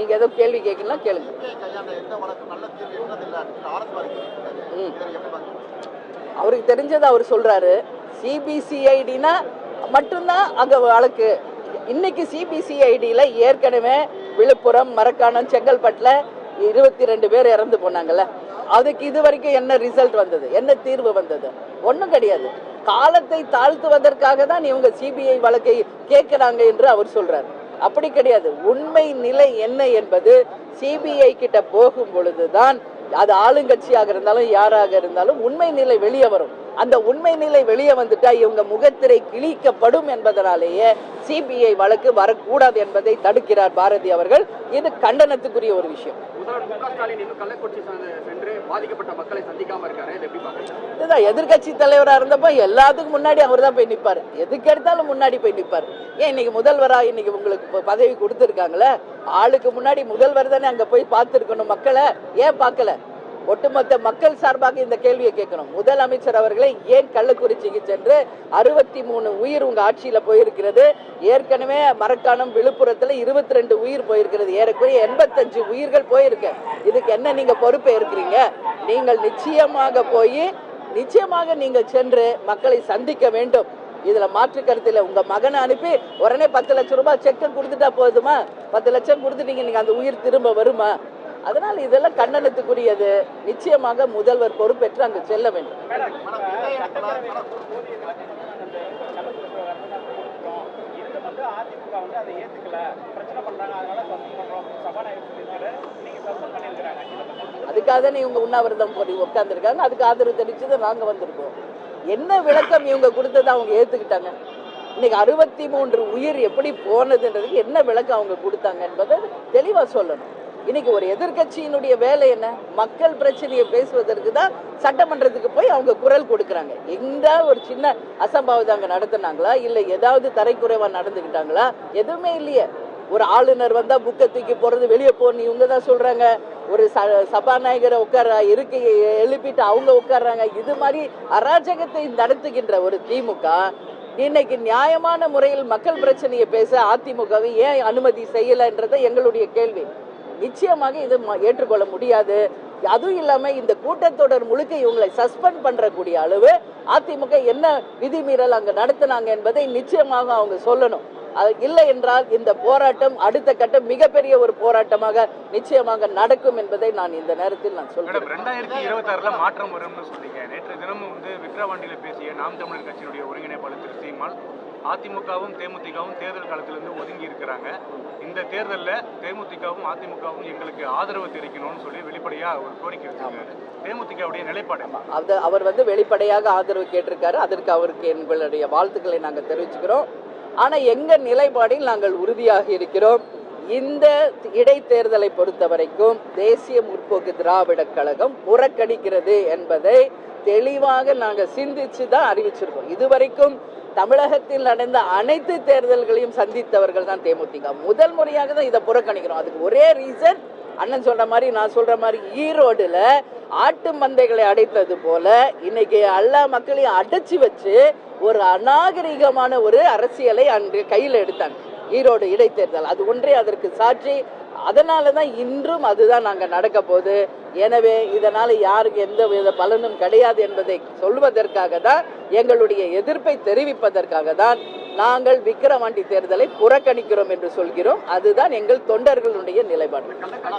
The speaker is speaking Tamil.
நீங்க ஏதோ கேள்வி கேட்கலாம் கேளுங்க. அவருக்கு தெரிஞ்சது அவர் சொல்றாரு. சிபிசிஐடினா மட்டும்தான் அங்க வழக்கு. இன்னைக்கு சிபிசிஐடியில் ஏற்கனவே விழுப்புரம், மரக்காணம், செங்கல்பட்டில் 22 பேர் இறந்து போனாங்கல்ல. அதுக்கு இது வரைக்கும் என்ன ரிசல்ட் வந்தது, என்ன தீர்வு வந்தது? ஒன்றும் கிடையாது. காலத்தை தாழ்த்துவதற்காக தான் இவங்க சிபிஐ வழக்கை கேட்கிறாங்க என்று அவர் சொல்றாரு. அப்படி கிடையாது. உண்மை நிலை என்ன என்பது சிபிஐ கிட்ட போகும் பொழுதுதான், அது ஆளுங்கட்சியாக இருந்தாலும் யாராக இருந்தாலும் உண்மை நிலை வெளியே வரும். அந்த உண்மை நிலை வெளியே வந்துட்டா இவங்க முகத்திரை கிழிக்கப்படும் என்பதனாலேயே சிபிஐ வழக்கு வரக்கூடாது என்பதை தடுக்கிறார் பாரதி அவர்கள். இது கண்டனத்துக்குரிய ஒரு விஷயம். இதுதான் எதிர்கட்சி தலைவராக இருந்தப்போ எல்லாத்துக்கும் முன்னாடி அவர் தான் போய் நிற்பாரு. எதுக்கு எடுத்தாலும் முன்னாடி போய் நிற்பாரு. ஏன் இன்னைக்கு முதல்வராக இன்னைக்கு உங்களுக்கு பதவி கொடுத்துருக்காங்களே, ஆளுக்கு முன்னாடி முதல்வர் தானே அங்க போய் பார்த்துருக்கணும் மக்களை. ஏன் பார்க்கல? ஒட்டுமொத்த மக்கள் சார்பாக இந்த கேள்வியை கேட்கணும். முதலமைச்சர் அவர்களை ஏன் கள்ளக்குறிச்சிக்கு சென்று 63 உயிர் உங்க ஆட்சியில போயிருக்கிறது. ஏற்கனவே மரக்காணம், விழுப்புரத்துல 22 உயிர் போயிருக்கிறது. ஏறக்குறைய 85 உயிர்கள் போயிருக்கு. இதுக்கு என்ன நீங்க பொறுப்பே இருக்கிறீங்க? நீங்கள் நிச்சயமாக நீங்கள் சென்று மக்களை சந்திக்க வேண்டும். இதுல மாற்று கருத்துல உங்க மகனை அனுப்பி உடனே 10 லட்சம் ரூபாய் செக் கொடுத்துட்டா போதுமா? 10 லட்சம் கொடுத்துட்டீங்க, நீங்க அந்த உயிர் திரும்ப வருமா? அதனால் இதெல்லாம் கண்டனத்துக்குரியது. நிச்சயமாக முதல்வர் பொறுப்பேற்று அங்கு செல்ல வேண்டும். அதுக்காக இவங்க உண்ணாவிரதம் போய் உட்கார்ந்துருக்காங்க. அதுக்கு ஆதரவு தெரிவிச்சது நாங்க வந்திருக்கோம். என்ன விளக்கம் இவங்க கொடுத்ததை அவங்க ஏத்துக்கிட்டாங்க? இன்னைக்கு 63 உயிர் எப்படி போனதுன்றதுக்கு என்ன விளக்கம் அவங்க கொடுத்தாங்க என்பதை தெளிவா சொல்லணும். இன்னைக்கு ஒரு எதிர்கட்சியினுடைய வேலை என்ன? மக்கள் பிரச்சனையை பேசுவதற்கு தான் சட்டமன்றத்துக்கு போய் அவங்க குரல் கொடுக்கறாங்க. எங்க ஒரு சின்ன அசம்பாவிதம் அங்க நடத்தினாங்களா, இல்ல ஏதாவது தரைக்குறைவா நடந்துக்கிட்டாங்களா? எதுவுமே இல்லையே. ஒரு ஆளுநர் வந்தா புக்கை தூக்கி போறது, வெளியே போன்னு இவங்க தான் சொல்றாங்க. ஒரு சபாநாயகரை இருக்கையை எழுப்பிட்டு அவங்க உட்கார்றாங்க. இது மாதிரி அராஜகத்தை நடத்துகின்ற ஒரு திமுக இன்னைக்கு நியாயமான முறையில் மக்கள் பிரச்சனையை பேச அதிமுகவை ஏன் அனுமதி செய்யலன்றத எங்களுடைய கேள்வி. நிச்சயமாக இது ஏற்றுக்கொள்ள முடியாது. அதுவும் இல்லாம இந்த கூட்டத்தொடர் முழுக்க இவங்களை சஸ்பெண்ட் பண்றக்கூடிய அளவு அதிமுக என்ன விதிமீறல் அங்க நடத்தினாங்க என்பதை நிச்சயமாக அவங்க சொல்லணும். அது இல்லை என்றால் இந்த போராட்டம் அடுத்த கட்டம் மிகப்பெரிய ஒரு போராட்டமாக நிச்சயமாக நடக்கும் என்பதை நான் இந்த நேரத்தில் நான் சொல்றேன். 2026 மாற்றம் வரும்னு சொல்றீங்க. நேற்று தினமும் விக்கிரவாண்டியில பேசிய நாம் தமிழர் கட்சியினுடைய ஒருங்கிணைப்பாளர் திரு சீமான், அதிமுகவும் தேமுதிகவும் தேர்தல் காலத்திலிருந்து ஒதுங்கி இருக்கிறாங்க. இந்த தேர்தலில் தேமுதிகவும் அதிமுகவும் எங்களுக்கு ஆதரவு தெரிவிக்கணும்னு சொல்லி வெளிப்படையா ஒரு கோரிக்கை வச்சிருக்காரு. தேமுதிகவுடைய நிலைப்பாடு அவர் வெளிப்படையாக ஆதரவு கேட்டிருக்காரு. அதற்கு அவருக்கு எங்களுடைய வாழ்த்துக்களை நாங்கள் தெரிவிச்சுக்கிறோம். ஆனா எங்க நிலைப்பாடில் நாங்கள் உறுதியாக இருக்கிறோம். இந்த இடைத்தேர்தலை பொறுத்த வரைக்கும் தேசிய முற்போக்கு திராவிட கழகம் புறக்கணிக்கிறது என்பதை தெளிவாக நாங்கள் சிந்திச்சு தான் அறிவிச்சிருக்கோம். இதுவரைக்கும் தமிழகத்தில் நடந்த அனைத்து தேர்தல்களையும் சந்தித்தவர்கள் தான் தேமுதிக. முதல் முறையாக தான் இதை புறக்கணிக்கிறோம். அதுக்கு ஒரே ரீசன், அண்ணன் சொல்ற மாதிரி நான் சொல்ற மாதிரி, ஈரோடுல ஆட்டு மந்தைகளை அடைத்தது போல இன்னைக்கு எல்லா மக்களையும் அடைச்சி வச்சு ஒரு அநாகரிகமான ஒரு அரசியலை அன்று கையில் எடுத்தாங்க. ஈரோடு இடைத்தேர்தல் அது ஒன்றே அதற்கு சாட்சி. அதனாலதான் இன்றும் அதுதான் நாங்க நடக்க போகுது. எனவே இதனால யாருக்கு எந்த வித பலனும் கிடையாது என்பதை சொல்வதற்காக தான், எங்களுடைய எதிர்ப்பை தெரிவிப்பதற்காக தான் நாங்கள் விக்கிரவாண்டி தேர்தலை புறக்கணிக்கிறோம் என்று சொல்கிறோம். அதுதான் எங்கள் தொண்டர்களுடைய நிலைப்பாடு.